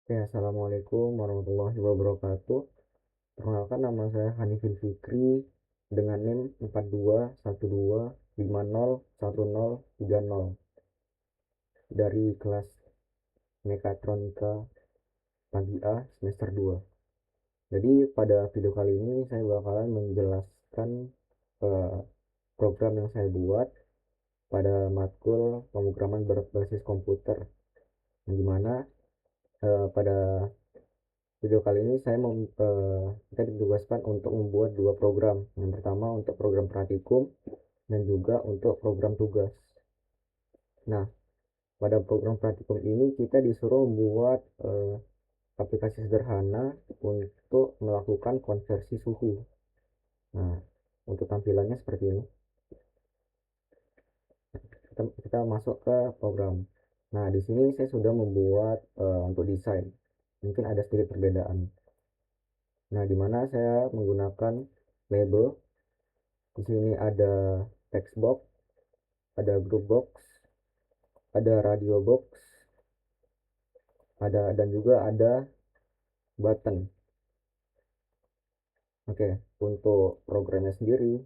Ya, Assalamualaikum warahmatullahi wabarakatuh. Perkenalkan, nama saya Hanifin Fikri dengan NIM 4212501030 dari kelas Mekatronika Pagi A semester 2. Jadi pada video kali ini saya bakalan menjelaskan eh, program yang saya buat pada matkul pemrograman berbasis komputer, yang dimana pada video kali ini kita ditugaskan untuk membuat dua program. Yang pertama untuk program praktikum dan juga untuk program tugas. Nah, pada program praktikum ini kita disuruh membuat aplikasi sederhana untuk melakukan konversi suhu. Nah, untuk tampilannya seperti ini. Kita masuk ke program. Nah, di sini saya sudah membuat untuk desain. Mungkin ada sedikit perbedaan. Nah, di mana saya menggunakan label. Di sini ada text box, ada group box, ada radio box, dan juga ada button. Oke, untuk programnya sendiri,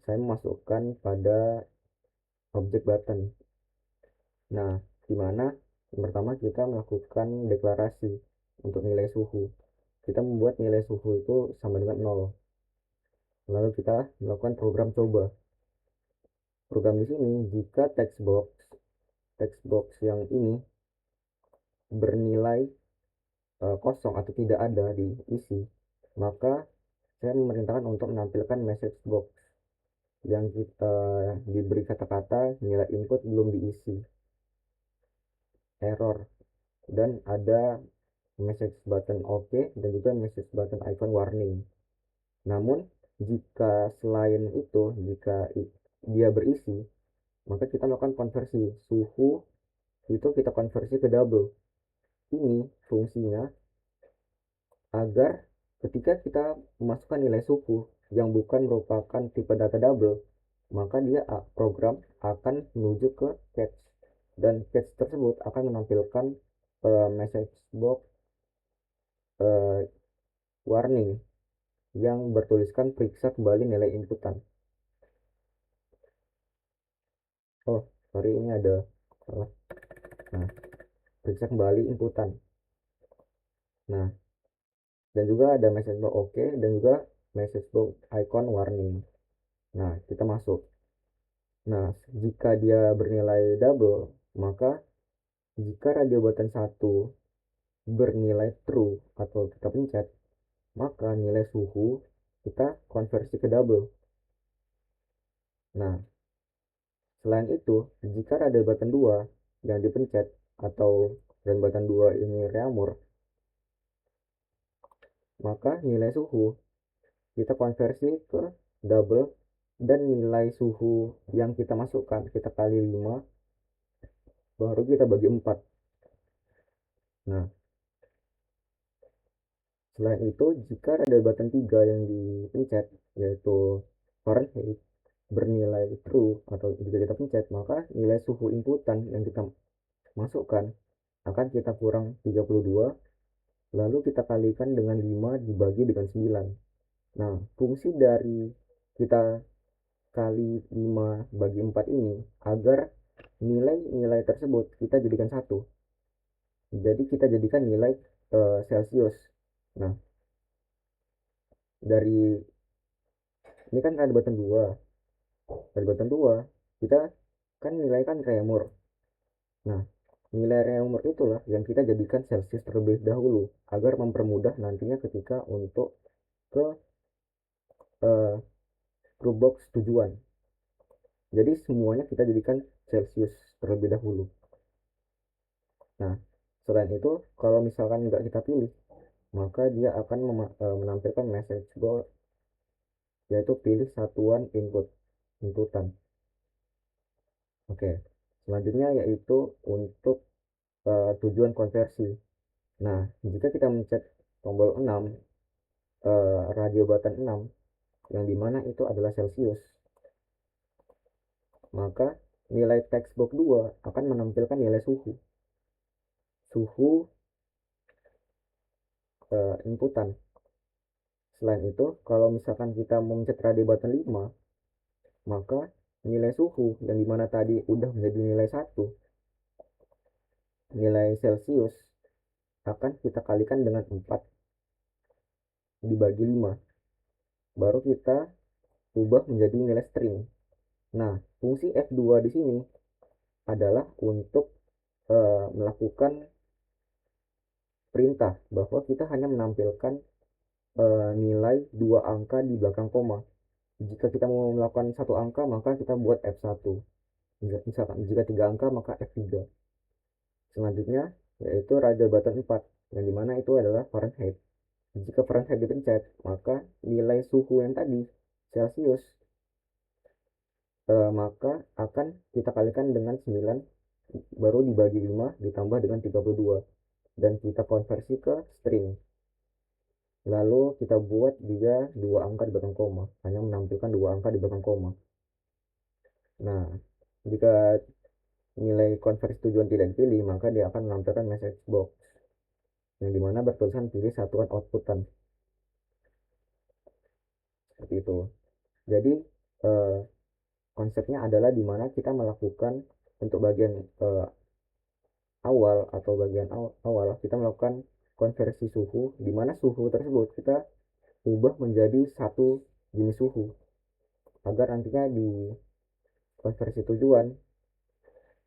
saya memasukkan pada objek button. Nah, di mana yang pertama kita melakukan deklarasi untuk nilai suhu. Kita membuat nilai suhu itu sama dengan 0. Lalu kita melakukan program coba. Program di sini, jika text box yang ini bernilai kosong atau tidak ada diisi, maka saya memerintahkan untuk menampilkan message box yang kita diberi kata-kata nilai input belum diisi, error, dan ada message button OK dan juga message button icon warning. Namun jika selain itu, jika dia berisi, maka kita melakukan konversi suhu, itu kita konversi ke double. Ini fungsinya agar ketika kita memasukkan nilai suhu yang bukan merupakan tipe data double, maka program akan menuju ke cache, dan cache tersebut akan menampilkan message box uh, warning yang bertuliskan periksa kembali nilai inputan. Oh, sorry, ini ada salah. Nah, periksa kembali inputan. Nah, dan juga ada message box OK dan juga message box icon warning. Nah, kita masuk. Nah, jika dia bernilai double, maka jika radio button 1 bernilai true atau kita pencet, maka nilai suhu kita konversi ke double. Nah, selain itu, jika radio button 2 yang dipencet atau radio button 2 ini reamur, maka nilai suhu kita konversi ke double, dan nilai suhu yang kita masukkan kita kali 5, baru kita bagi 4. Nah, selain itu, jika ada button 3 yang dipencet, yaitu Fahrenheit, bernilai true atau jika kita pencet, maka nilai suhu inputan yang kita masukkan akan kita kurang 32, lalu kita kalikan dengan 5 dibagi dengan 9. Nah, fungsi dari kita kali 5 bagi 4 ini agar nilai-nilai tersebut kita jadikan satu. Jadi kita jadikan nilai Celcius. Nah, dari ini kan ada button 2. Dari button 2 kita kan nilai kan reamur. Nah, nilai reamur itulah yang kita jadikan Celsius terlebih dahulu agar mempermudah nantinya ketika untuk ke uh, group box tujuan. Jadi semuanya kita jadikan Celsius terlebih dahulu. Nah, selain itu, kalau misalkan nggak kita pilih, maka dia akan menampilkan message box, yaitu pilih satuan inputan. Oke, selanjutnya yaitu untuk tujuan konversi. Nah, jika kita mencet tombol 6, radio button 6, yang dimana itu adalah Celsius, maka nilai textbox 2 akan menampilkan nilai suhu. Suhu inputan. Selain itu, kalau misalkan kita mencet radio button 5, maka nilai suhu yang dimana tadi udah menjadi nilai 1, nilai Celcius, akan kita kalikan dengan 4 dibagi 5. Baru kita ubah menjadi nilai string. Nah, fungsi F2 di sini adalah untuk melakukan perintah bahwa kita hanya menampilkan nilai 2 angka di belakang koma. Jika kita mau melakukan 1 angka, maka kita buat F1. Misalkan jika 3 angka, maka F3. Selanjutnya yaitu radio button 4, yang dimana itu adalah Fahrenheit. Jika Fahrenheit dipencet, maka nilai suhu yang tadi Celcius maka akan kita kalikan dengan 9, baru dibagi 5 ditambah dengan 32, dan kita konversi ke string. Lalu kita buat dia 2 angka di belakang koma, hanya menampilkan 2 angka di belakang koma. Nah, jika nilai konversi tujuan tidak dipilih, maka dia akan menampilkan message box, yang dimana bertulisan pilih satuan outputan. Seperti itu. Jadi konsepnya adalah dimana kita melakukan untuk bagian awal atau bagian awal kita melakukan konversi suhu, di mana suhu tersebut kita ubah menjadi satu jenis suhu agar nantinya di konversi tujuan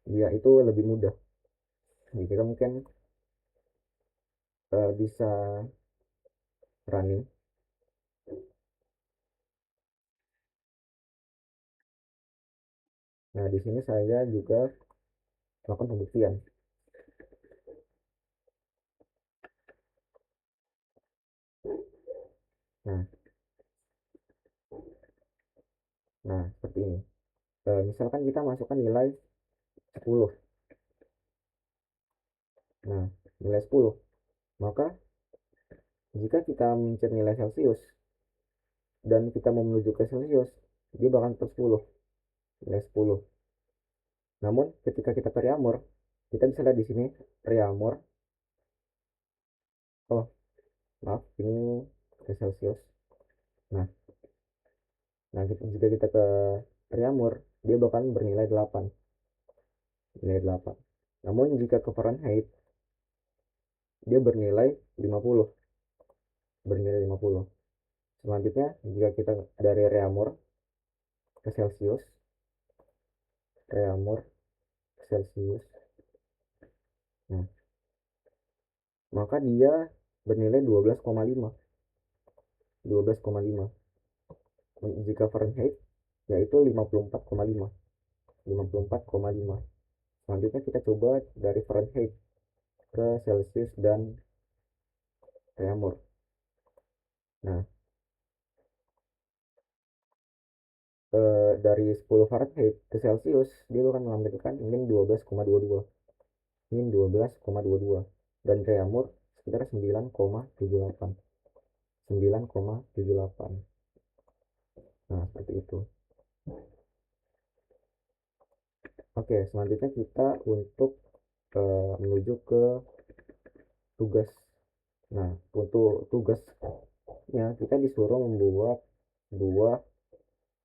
dia itu lebih mudah. Jadi kita mungkin bisa running. Nah, di sini saya juga melakukan pembuktian. Nah, seperti ini. Misalkan kita masukkan nilai 10. Nah, nilai 10. Maka jika kita mencet nilai Celcius dan kita mau menuju ke Celcius, dia bakal tetap 10, nilai 10. Namun ketika kita ke Reamur, kita bisa lihat di sini Reamur. Oh, maaf, ini ke Celcius. Nah, jika kita ke Reamur, dia bakal bernilai 8. Nilai 8. Namun jika ke Fahrenheit, dia bernilai 50. Bernilai 50. Selanjutnya, jika kita dari Reamur ke Celcius, Reamur ke Celcius, nah, maka dia bernilai 12,5. 12,5. Jika Fahrenheit, yaitu 54,5. 54,5. Selanjutnya kita coba dari Fahrenheit ke Celsius dan Reaumur. Nah, dari 10 Fahrenheit ke Celsius, dia akan menampilkan min 12,22. Min 12,22. Dan Reaumur sekitar 9,78. 9,78. Nah, seperti itu. Oke, selanjutnya kita untuk menuju ke tugas. Nah, untuk tugasnya kita disuruh membuat dua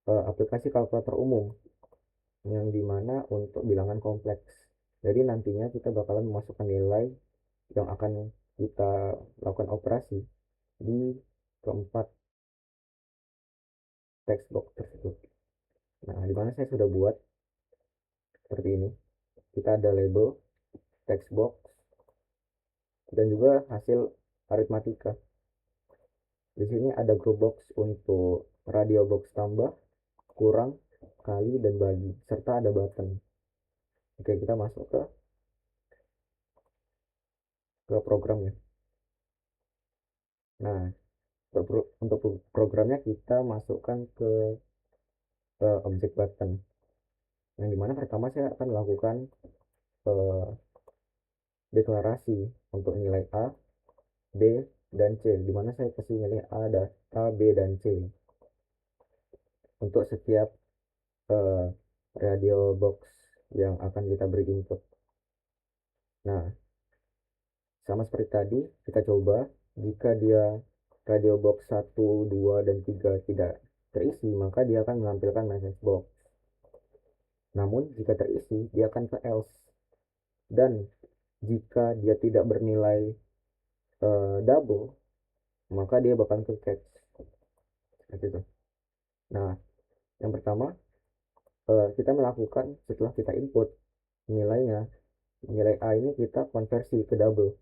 aplikasi kalkulator umum, yang dimana untuk bilangan kompleks. Jadi nantinya kita bakalan memasukkan nilai yang akan kita lakukan operasi di keempat text box tersebut. Nah, dimana saya sudah buat seperti ini. Kita ada label, text box, dan juga hasil aritmatika. Di sini ada group box untuk radio box tambah, kurang, kali, dan bagi, serta ada button. Oke, kita masuk ke programnya. Nah, untuk programnya kita masukkan ke objek button, yang dimana pertama saya akan melakukan deklarasi untuk nilai A, B, dan C, dimana saya kasih nilai A, B, dan C untuk setiap radio box yang akan kita beri input. Nah, sama seperti tadi, kita coba Jika dia radio box 1, 2, dan 3 tidak terisi, maka dia akan menampilkan message box. Namun jika terisi, dia akan ke else. Dan jika dia tidak bernilai double, maka dia bakal ke catch. Gitu. Nah, yang pertama kita melakukan setelah kita input nilainya, nilai A ini kita konversi ke double.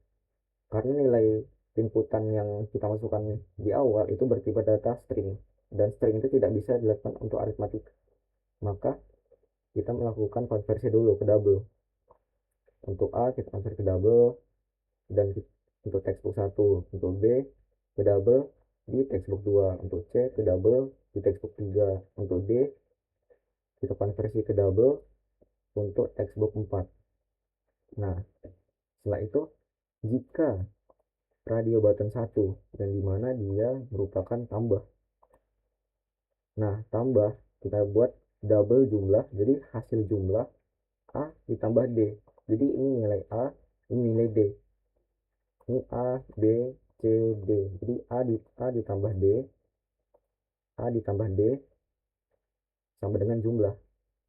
Karena nilai inputan yang kita masukkan di awal itu bertipe data string, dan string itu tidak bisa dilakukan untuk aritmatik. Maka kita melakukan konversi dulu ke double. Untuk A kita konversi ke double, dan untuk textbook 1, untuk B ke double di textbook 2, untuk C ke double di textbook 3, untuk D kita konversi ke double untuk textbook 4. Nah, setelah itu jika radio button 1 yang dimana dia merupakan tambah. Nah, tambah kita buat double jumlah, jadi hasil jumlah A ditambah D. Jadi ini nilai A, ini nilai D. Ini A, B, C, D. Jadi A ditambah D, A ditambah D sama dengan jumlah.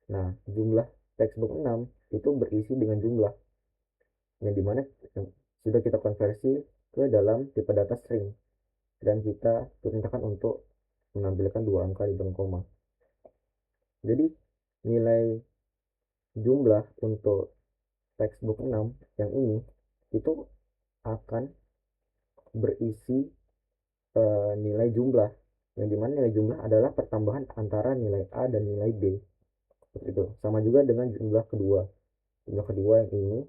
Nah, jumlah textbook 6 itu berisi dengan jumlah yang dimana sudah kita konversi ke dalam tipe data string, dan kita perintahkan untuk menampilkan dua angka di belakang koma. Jadi nilai jumlah untuk textbook 6 yang ini itu akan berisi nilai jumlah, yang dimana nilai jumlah adalah pertambahan antara nilai A dan nilai D. Seperti itu. Sama juga dengan jumlah kedua. Jumlah kedua yang ini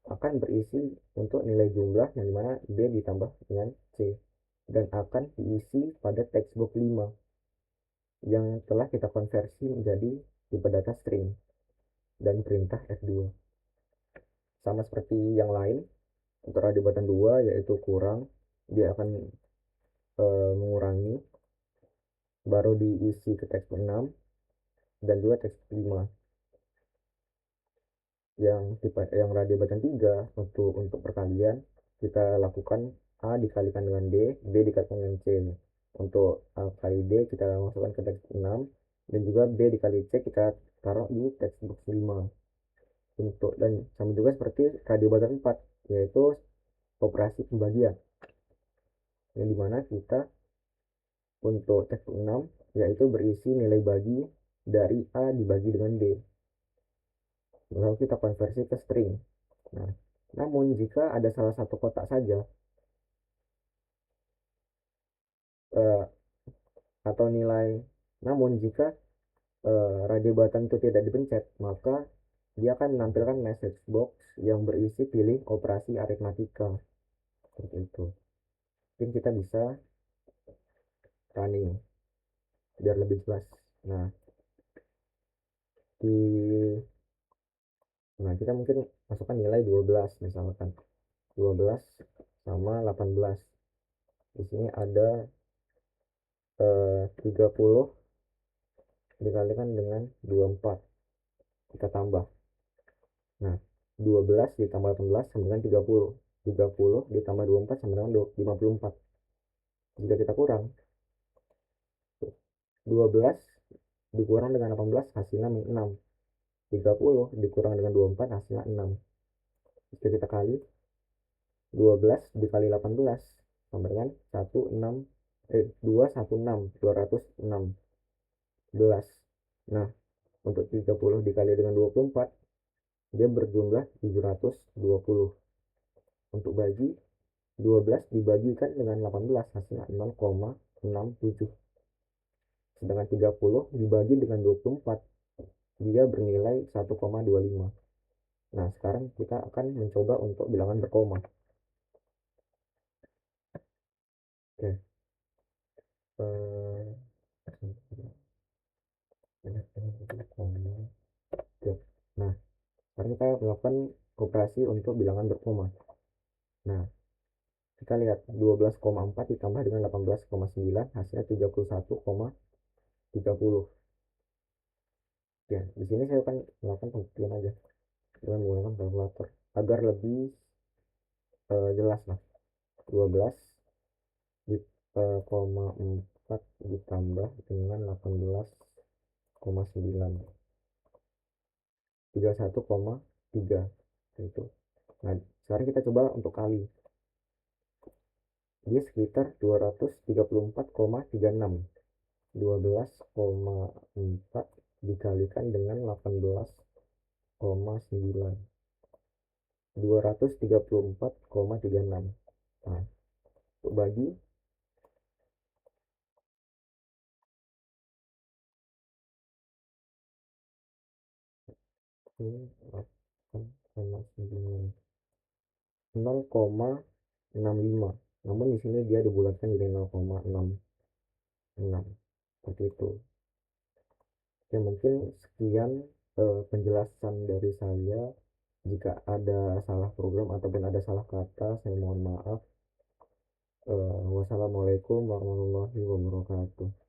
akan berisi untuk nilai jumlah yang dimana B ditambah dengan C, dan akan diisi pada textbook 5 yang telah kita konversi menjadi tipe data string dan perintah F2. Sama seperti yang lain, untuk radio button 2 yaitu kurang, dia akan mengurangi, baru diisi ke textbook 6 dan juga textbook 5. Yang radio button 3 untuk perkalian kita lakukan A dikalikan dengan D, B dikalikan dengan C. Untuk A kali D kita masukkan ke textbook 6, dan juga B dikali C kita taruh di textbook 5. Dan sama juga seperti radio button 4, yaitu operasi pembagian, yang dimana kita untuk textbook 6 yaitu berisi nilai bagi dari A dibagi dengan D, lalu kita konversi ke string. Nah, namun jika ada salah satu kotak saja eh, atau nilai, namun jika radio button itu tidak dipencet, maka dia akan menampilkan message box yang berisi pilih operasi aritmatika. Seperti itu. Mungkin kita bisa running biar lebih jelas. Nah, di kita mungkin masukkan nilai 12 misalkan. 12 sama 18. Di sini ada 30 dikalikan dengan 24. Kita tambah. Nah, 12 ditambah 18 sama dengan 30. 30 ditambah 24 sama dengan 54. Jika kita kurang, 12 dikurang dengan 18 hasilnya 6. 30 dikurang dengan 24 hasilnya 6. Jika kita kali, 12 dikali 18 sama dengan 216. Nah, untuk 30 dikali dengan 24 dia berjumlah 720. Untuk bagi, 12 dibagikan dengan 18 hasilnya 0,67. Sedangkan 30 dibagi dengan 24 dia bernilai 1,25. Nah, sekarang kita akan mencoba untuk bilangan berkoma. Oke. Nah, sekarang kita melakukan operasi untuk bilangan berkoma. Nah, kita lihat 12,4 ditambah dengan 18,9 hasilnya 31,30. Ya, di sini saya akan melakukan pembuktian aja dengan menggunakan kalkulator agar lebih jelas lah. 12 koma 4 ditambah dengan 18,9, 31,3 itu. Nah, sekarang kita coba untuk kali. Ini sekitar 234,36. 12,4 dikalikan dengan 18,9, 234,36. Nah, untuk bagi ini 8,9, 0,65. Namun di sini dia dibulatkan jadi 0,66 seperti itu. Oke, mungkin sekian penjelasan dari saya. Jika ada salah program ataupun ada salah kata, saya mohon maaf. Wassalamualaikum warahmatullahi wabarakatuh.